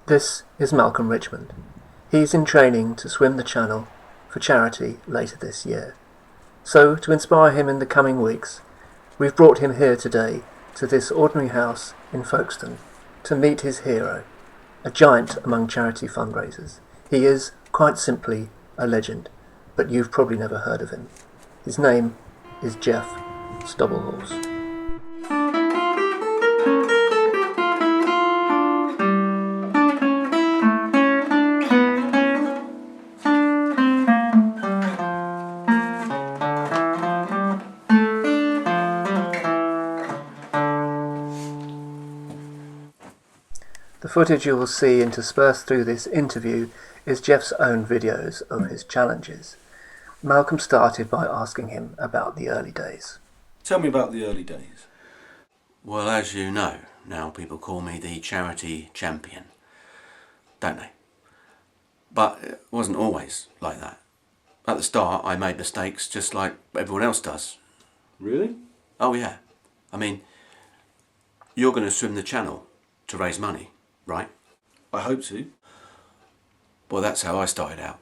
This is Malcolm Richmond. He's in training to swim the Channel for charity later this year. So, to inspire him in the coming weeks, we've brought him here today to this ordinary house in Folkestone to meet his hero, a giant among charity fundraisers. He is, quite simply, a legend, but you've probably never heard of him. His name is Jeff Stobblehorse. The footage you will see interspersed through this interview is Jeff's own videos of his challenges. Malcolm started by asking him about the early days. Tell me about the early days. Well, as you know, now people call me the charity champion, don't they? But it wasn't always like that. At the start, I made mistakes just like everyone else does. Really? Oh yeah. I mean, you're going to swim the Channel to raise money, right? I hope to. Well, that's how I started out.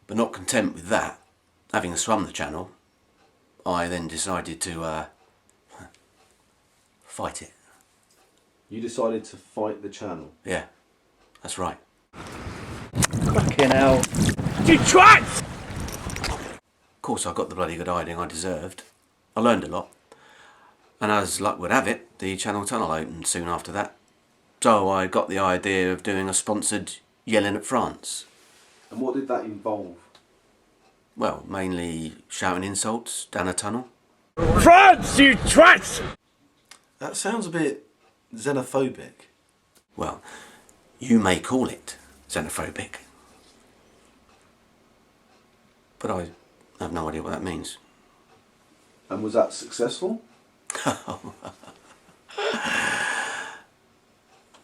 But not content with that, having swum the Channel, I then decided to fight it. You decided to fight the Channel? Yeah, that's right. Fucking hell. You twat! Of course, I got the bloody good hiding I deserved. I learned a lot. And as luck would have it, the Channel Tunnel opened soon after that. So I got the idea of doing a sponsored Yelling at France. And what did that involve? Well, mainly shouting insults down a tunnel. France, you twat! That sounds a bit xenophobic. Well, you may call it xenophobic. But I have no idea what that means. And was that successful?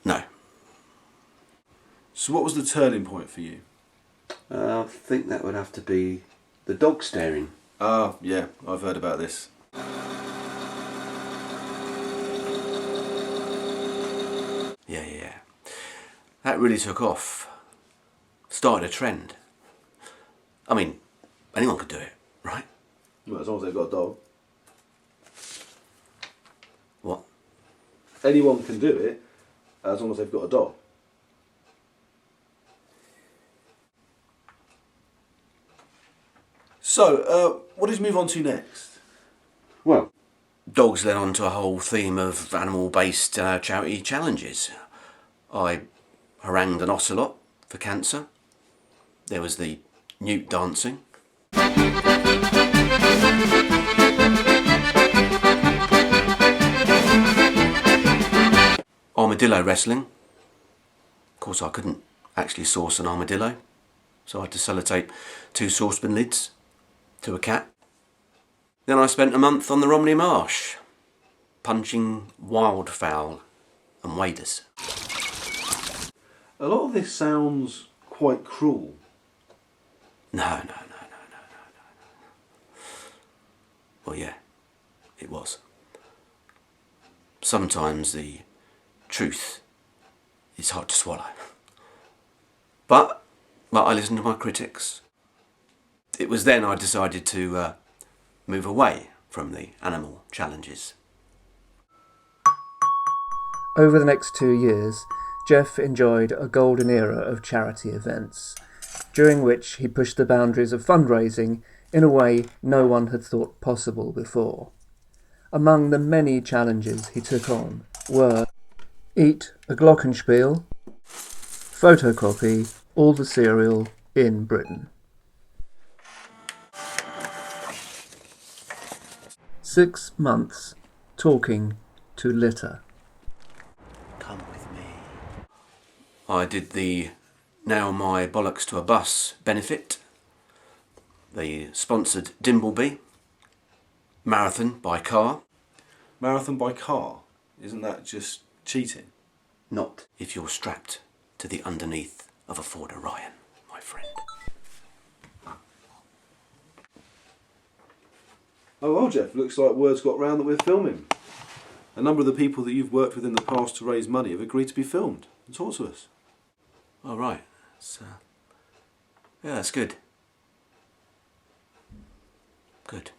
No. So what was the turning point for you? I think that would have to be the dog staring. Ah, yeah, I've heard about this. Yeah. That really took off. Started a trend. I mean, anyone could do it, right? Well, as long as they've got a dog. What? Anyone can do it, as long as they've got a dog. So, what did you move on to next? Well, dogs led on to a whole theme of animal-based charity challenges. I harangued an ocelot for cancer. There was the newt dancing. Armadillo wrestling. Of course, I couldn't actually source an armadillo, so I had to sellotape 2 saucepan lids to a cat. Then I spent a month on the Romney Marsh, punching wildfowl and waders. A lot of this sounds quite cruel. No. Well, yeah, it was. Sometimes the truth is hard to swallow. But I listened to my critics. It was then I decided to move away from the animal challenges. Over the next 2 years, Jeff enjoyed a golden era of charity events, during which he pushed the boundaries of fundraising in a way no one had thought possible before. Among the many challenges he took on were eat a glockenspiel, photocopy all the cereal in Britain. 6 months talking to litter. Come with me. I did the Now My Bollocks to a Bus benefit, the sponsored Dimbleby, marathon by car. Marathon by car? Isn't that just cheating? Not if you're strapped to the underneath of a Ford Orion, my friend. Oh well, Jeff, looks like word's got round that we're filming. A number of the people that you've worked with in the past to raise money have agreed to be filmed. Talk to us. Oh, right. Yeah, that's good. Good.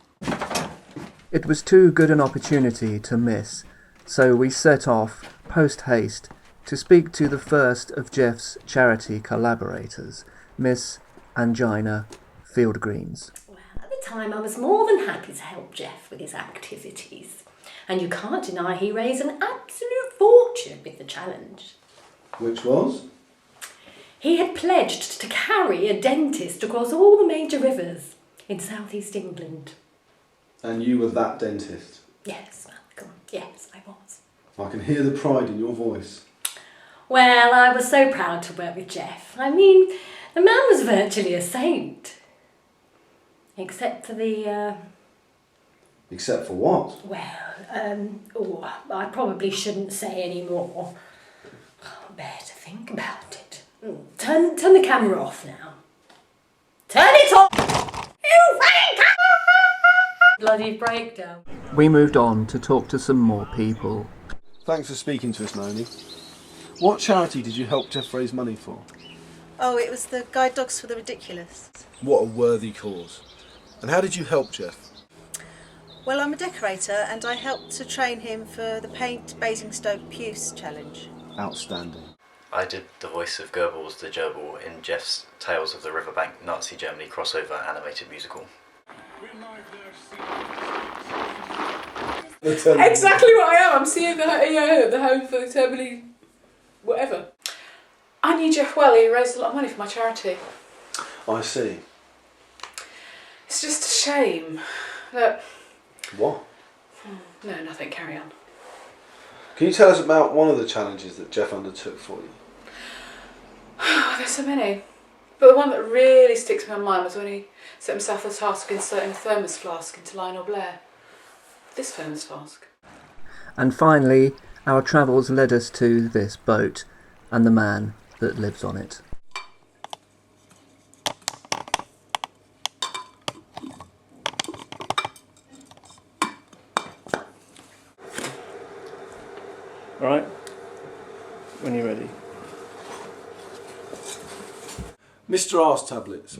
It was too good an opportunity to miss, so we set off, post-haste, to speak to the first of Jeff's charity collaborators, Miss Angina Fieldgreens. Well, at the time I was more than happy to help Jeff with his activities. And you can't deny he raised an absolute fortune with the challenge. Which was? He had pledged to carry a dentist across all the major rivers in southeast England. And you were that dentist? Yes, Malcolm, yes, I was. I can hear the pride in your voice. Well, I was so proud to work with Jeff. I mean, the man was virtually a saint. Except for the, Except for what? Well, I probably shouldn't say any more. Bear to think about it. Turn the camera off now. Turn it off! You wanker! Bloody breakdown. We moved on to talk to some more people. Thanks for speaking to us, Naomi. What charity did you help Jeff raise money for? Oh, it was the Guide Dogs for the Ridiculous. What a worthy cause. And how did you help Jeff? Well, I'm a decorator and I helped to train him for the Paint Basingstoke Puce challenge. Outstanding. I did the voice of Goebbels the Gerbil in Jeff's Tales of the Riverbank Nazi Germany crossover animated musical. Exactly what I am. I'm seeing the home for the terminally whatever. I knew Jeff well. He raised a lot of money for my charity. I see. It's just a shame that... What? No, nothing. Carry on. Can you tell us about one of the challenges that Jeff undertook for you? There's so many. But the one that really sticks in my mind was when he set himself the task of inserting a thermos flask into Lionel Blair. This thermos flask. And finally, our travels led us to this boat and the man that lives on it. All right, when you're ready. Mr. Arse Tablets,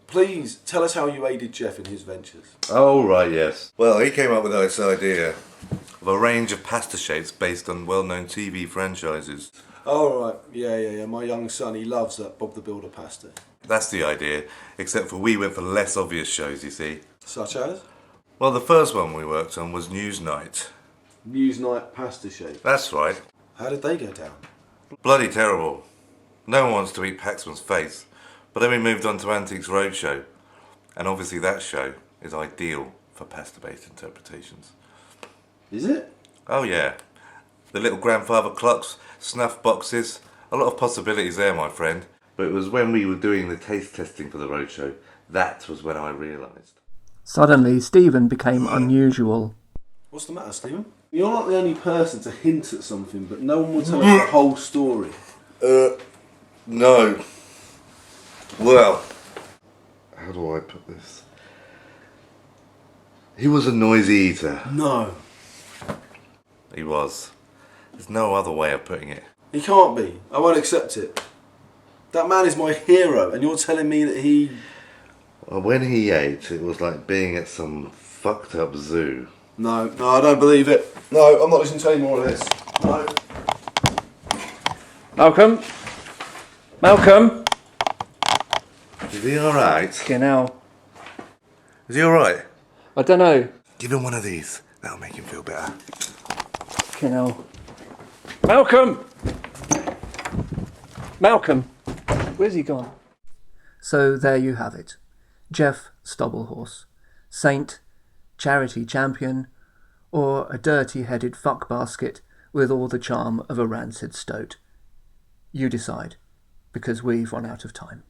please tell us how you aided Jeff in his ventures. Oh, right, yes. Well, he came up with this idea of a range of pasta shapes based on well-known TV franchises. Oh, right. Yeah. My young son, he loves that Bob the Builder pasta. That's the idea, except for we went for less obvious shows, you see. Such as? Well, the first one we worked on was Newsnight. Newsnight pasta shape. That's right. How did they go down? Bloody terrible. No one wants to eat Paxman's face. But then we moved on to Antiques Roadshow. And obviously that show is ideal for pasta-based interpretations. Is it? Oh, yeah. The little grandfather clocks, snuff boxes, a lot of possibilities there, my friend. But it was when we were doing the taste testing for the roadshow, that was when I realised. Suddenly, Stephen became unusual. What's the matter, Stephen? You're not the only person to hint at something, but no one will tell us the whole story. No. Well, how do I put this? He was a noisy eater. No. He was. There's no other way of putting it. He can't be. I won't accept it. That man is my hero, and you're telling me that he... Well, when he ate, it was like being at some fucked up zoo. No, I don't believe it. No, I'm not listening to any more of this. No. Malcolm! Is he alright? Okay, now. Is he alright? I don't know. Give him one of these. That'll make him feel better. Okay, now. Malcolm! Malcolm! Where's he gone? So there you have it. Jeff Stobblehorse. Saint, charity champion, or a dirty-headed fuckbasket with all the charm of a rancid stoat. You decide, because we've run out of time.